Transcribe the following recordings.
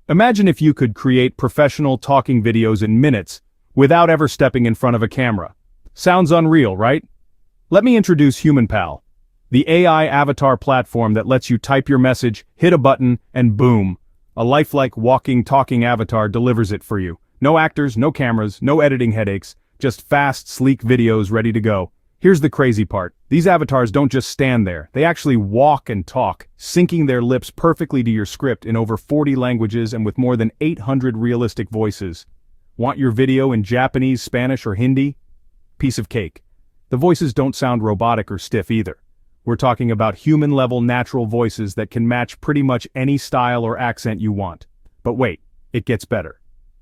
Imagine if you could create professional talking videos in minutes without ever stepping in front of a camera. Sounds unreal, right? Let me introduce HumanPal, the AI avatar platform that lets you type your message, hit a button, and boom, a lifelike walking, talking avatar delivers it for you. No actors, no cameras, no editing headaches, just fast, sleek videos ready to go. Here's the crazy part. These avatars don't just stand there, they actually walk and talk, syncing their lips perfectly to your script in over 40 languages and with more than 800 realistic voices. Want your video in Japanese, Spanish, or Hindi? Piece of cake. The voices don't sound robotic or stiff either. We're talking about human-level natural voices that can match pretty much any style or accent you want. But wait, it gets better.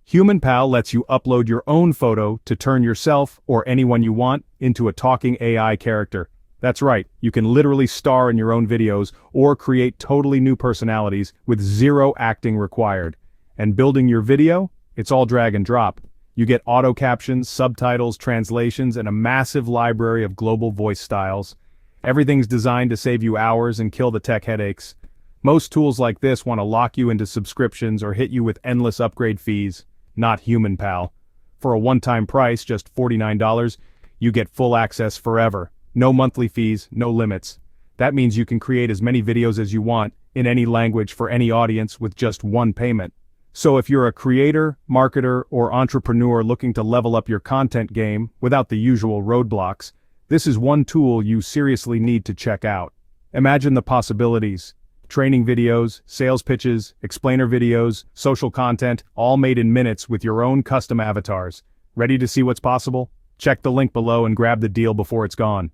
HumanPal lets you upload your own photo to turn yourself, or anyone you want, into a talking AI character. That's right, you can literally star in your own videos or create totally new personalities with zero acting required. And building your video? It's all drag and drop. You get auto captions, subtitles, translations, and a massive library of global voice styles. Everything's designed to save you hours and kill the tech headaches. Most tools like this want to lock you into subscriptions or hit you with endless upgrade fees. Not HumanPal. For a one-time price, just $49, you get full access forever. No monthly fees, no limits. That means you can create as many videos as you want, in any language for any audience with just one payment. So if you're a creator, marketer, or entrepreneur looking to level up your content game without the usual roadblocks, this is one tool you seriously need to check out. Imagine the possibilities. Training videos, sales pitches, explainer videos, social content, all made in minutes with your own custom avatars. Ready to see what's possible? Check the link below and grab the deal before it's gone.